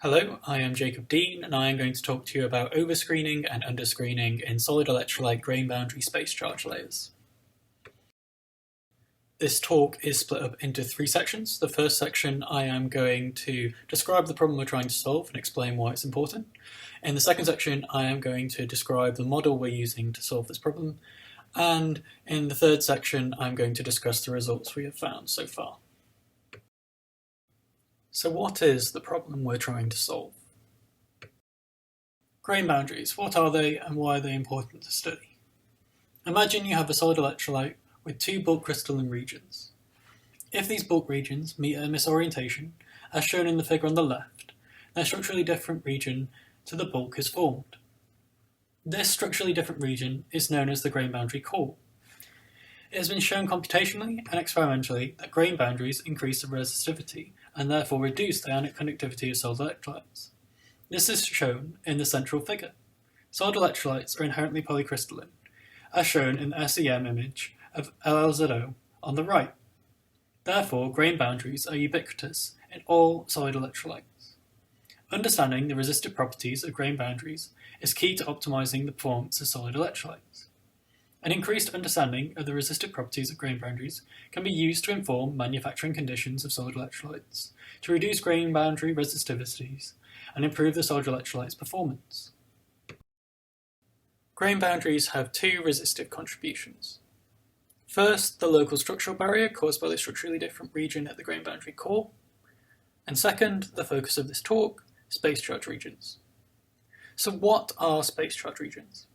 Hello, I am Jacob Dean, and I am going to talk to you about overscreening and underscreening in solid electrolyte grain boundary space charge layers. This talk is split up into three sections. The first section, I am going to describe the problem we're trying to solve and explain why it's important. In the second section, I am going to describe the model we're using to solve this problem. And in the third section, I'm going to discuss the results we have found so far. So what is the problem we're trying to solve? Grain boundaries, what are they and why are they important to study? Imagine you have a solid electrolyte with two bulk crystalline regions. If these bulk regions meet a misorientation, as shown in the figure on the left, then a structurally different region to the bulk is formed. This structurally different region is known as the grain boundary core. It has been shown computationally and experimentally that grain boundaries increase the resistivity and therefore reduce the ionic conductivity of solid electrolytes. This is shown in the central figure. Solid electrolytes are inherently polycrystalline, as shown in the SEM image of LLZO on the right. Therefore, grain boundaries are ubiquitous in all solid electrolytes. Understanding the resistive properties of grain boundaries is key to optimizing the performance of solid electrolytes. An increased understanding of the resistive properties of grain boundaries can be used to inform manufacturing conditions of solid electrolytes, to reduce grain boundary resistivities, and improve the solid electrolyte's performance. Grain boundaries have two resistive contributions. First, the local structural barrier caused by the structurally different region at the grain boundary core, and second, the focus of this talk, space charge regions. So what are space charge regions?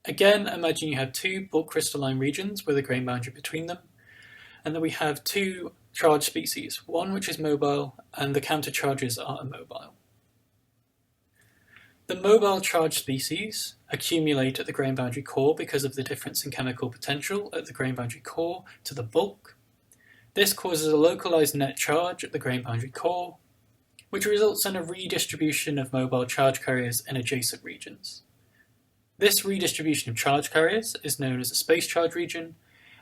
Again, imagine you have two bulk crystalline regions with a grain boundary between them, and that we have two charge species, one which is mobile and the countercharges are immobile. The mobile charge species accumulate at the grain boundary core because of the difference in chemical potential at the grain boundary core to the bulk. This causes a localized net charge at the grain boundary core, which results in a redistribution of mobile charge carriers in adjacent regions. This redistribution of charge carriers is known as a space charge region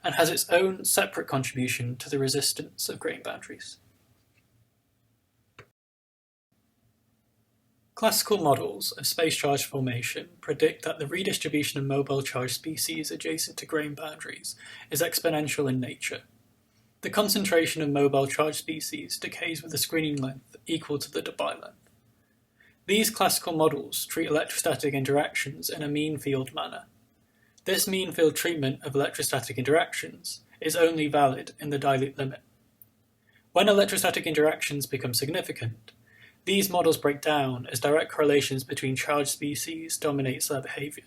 and has its own separate contribution to the resistance of grain boundaries. Classical models of space charge formation predict that the redistribution of mobile charge species adjacent to grain boundaries is exponential in nature. The concentration of mobile charge species decays with a screening length equal to the Debye length. These classical models treat electrostatic interactions in a mean field manner. This mean field treatment of electrostatic interactions is only valid in the dilute limit. When electrostatic interactions become significant, these models break down as direct correlations between charged species dominates their behavior.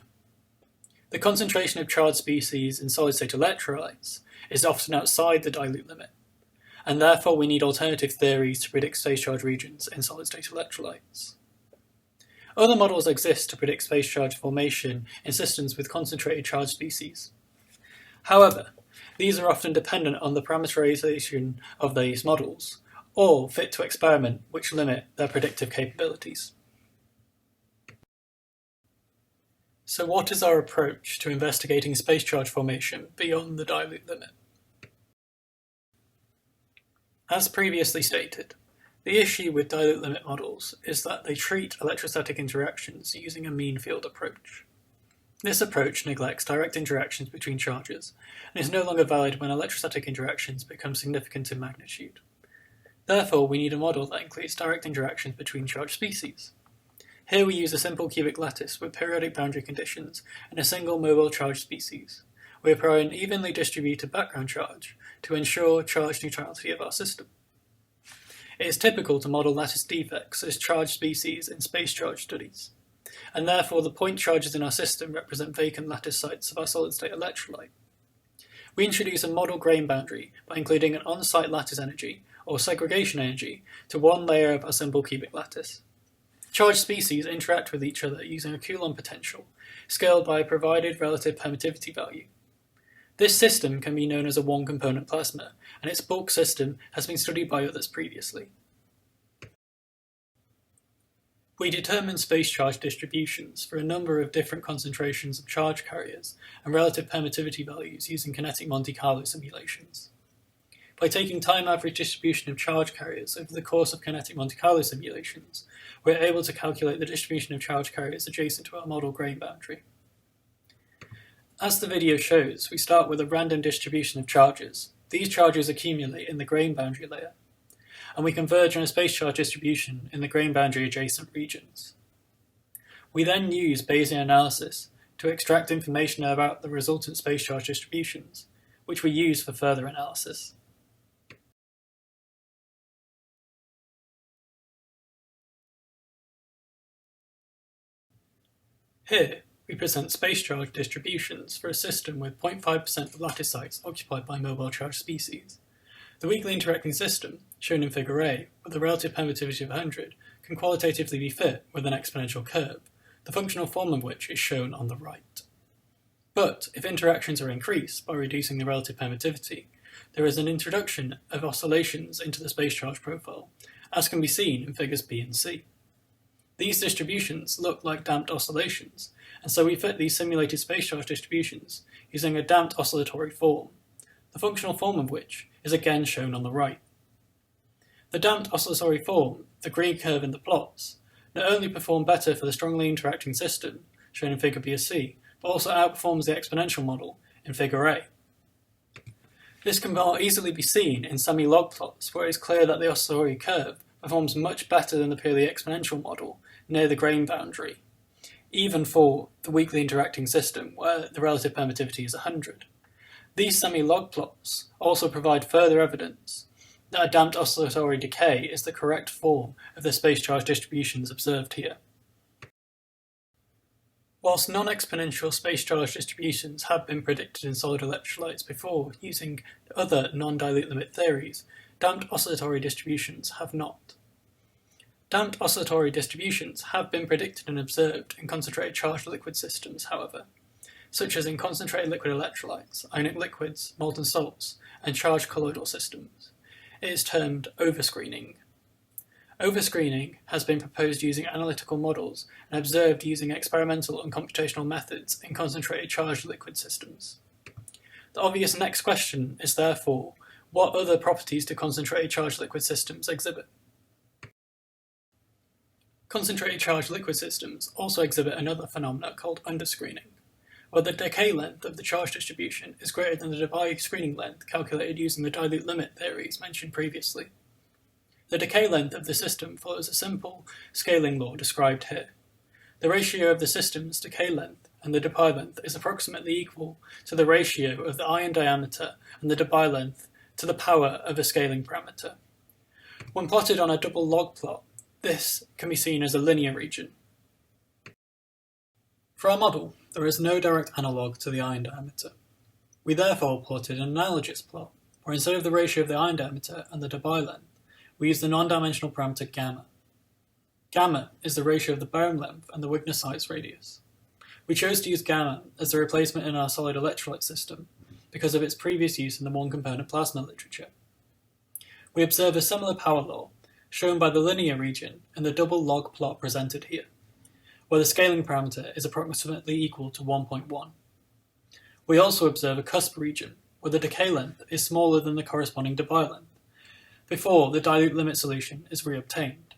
The concentration of charged species in solid-state electrolytes is often outside the dilute limit, and therefore we need alternative theories to predict space charge regions in solid-state electrolytes. Other models exist to predict space charge formation in systems with concentrated charged species. However, these are often dependent on the parameterization of these models, or fit to experiment, which limit their predictive capabilities. So what is our approach to investigating space charge formation beyond the dilute limit? As previously stated, the issue with dilute limit models is that they treat electrostatic interactions using a mean field approach. This approach neglects direct interactions between charges and is no longer valid when electrostatic interactions become significant in magnitude. Therefore, we need a model that includes direct interactions between charged species. Here we use a simple cubic lattice with periodic boundary conditions and a single mobile charged species. We apply an evenly distributed background charge to ensure charge neutrality of our system. It is typical to model lattice defects as charged species in space charge studies, and therefore the point charges in our system represent vacant lattice sites of our solid-state electrolyte. We introduce a model grain boundary by including an on-site lattice energy, or segregation energy, to one layer of our simple cubic lattice. Charged species interact with each other using a Coulomb potential, scaled by a provided relative permittivity value. This system can be known as a one-component plasma, and its bulk system has been studied by others previously. We determine space charge distributions for a number of different concentrations of charge carriers and relative permittivity values using kinetic Monte Carlo simulations. By taking time average distribution of charge carriers over the course of kinetic Monte Carlo simulations, we're able to calculate the distribution of charge carriers adjacent to our model grain boundary. As the video shows, we start with a random distribution of charges. These charges accumulate in the grain boundary layer, and we converge on a space charge distribution in the grain boundary adjacent regions. We then use Bayesian analysis to extract information about the resultant space charge distributions, which we use for further analysis. Here, we present space charge distributions for a system with 0.5% of lattice sites occupied by mobile charge species. The weakly interacting system, shown in Figure A, with a relative permittivity of 100, can qualitatively be fit with an exponential curve, the functional form of which is shown on the right. But if interactions are increased by reducing the relative permittivity, there is an introduction of oscillations into the space charge profile, as can be seen in Figures B and C. These distributions look like damped oscillations, and so we fit these simulated space charge distributions using a damped oscillatory form, the functional form of which is again shown on the right. The damped oscillatory form, the green curve in the plots, not only perform better for the strongly interacting system, shown in Figure B and C, but also outperforms the exponential model in Figure A. This can more easily be seen in semi-log plots, where it is clear that the oscillatory curve performs much better than the purely exponential model near the grain boundary, even for the weakly interacting system where the relative permittivity is 100. These semi-log plots also provide further evidence that a damped oscillatory decay is the correct form of the space charge distributions observed here. Whilst non-exponential space charge distributions have been predicted in solid electrolytes before using other non-dilute limit theories, damped oscillatory distributions have not. Damped oscillatory distributions have been predicted and observed in concentrated charged liquid systems, however, such as in concentrated liquid electrolytes, ionic liquids, molten salts, and charged colloidal systems. It is termed overscreening. Overscreening has been proposed using analytical models and observed using experimental and computational methods in concentrated charged liquid systems. The obvious next question is therefore, what other properties do concentrated charged liquid systems exhibit? Concentrated charged liquid systems also exhibit another phenomenon called underscreening, where the decay length of the charge distribution is greater than the Debye screening length calculated using the dilute limit theories mentioned previously. The decay length of the system follows a simple scaling law described here. The ratio of the system's decay length and the Debye length is approximately equal to the ratio of the ion diameter and the Debye length to the power of a scaling parameter. When plotted on a double log plot, this can be seen as a linear region. For our model, there is no direct analogue to the ion diameter. We therefore plotted an analogous plot, where instead of the ratio of the ion diameter and the Debye length, we use the non-dimensional parameter gamma. Gamma is the ratio of the bone length and the Wigner-Seitz radius. We chose to use gamma as the replacement in our solid electrolyte system because of its previous use in the one-component plasma literature. We observe a similar power law, shown by the linear region in the double log plot presented here, where the scaling parameter is approximately equal to 1.1. We also observe a cusp region, where the decay length is smaller than the corresponding Debye length, before the dilute limit solution is reobtained.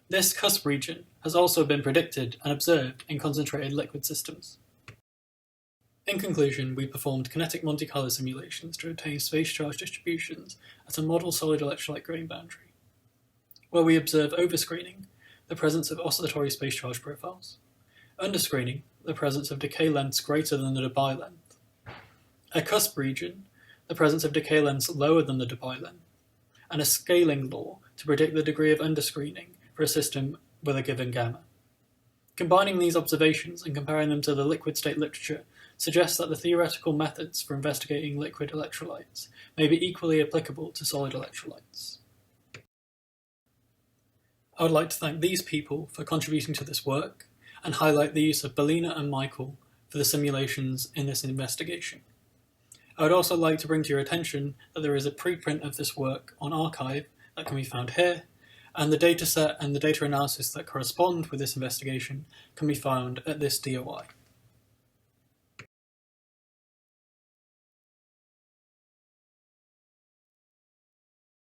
This cusp region has also been predicted and observed in concentrated liquid systems. In conclusion, we performed kinetic Monte Carlo simulations to obtain space charge distributions at a model solid electrolyte grain boundary, where we observe overscreening, the presence of oscillatory space charge profiles, underscreening, the presence of decay lengths greater than the Debye length, a cusp region, the presence of decay lengths lower than the Debye length, and a scaling law to predict the degree of underscreening for a system with a given gamma. Combining these observations and comparing them to the liquid state literature suggests that the theoretical methods for investigating liquid electrolytes may be equally applicable to solid electrolytes. I would like to thank these people for contributing to this work and highlight the use of Belina and Michael for the simulations in this investigation. I would also like to bring to your attention that there is a preprint of this work on arXiv that can be found here, and the dataset and the data analysis that correspond with this investigation can be found at this DOI.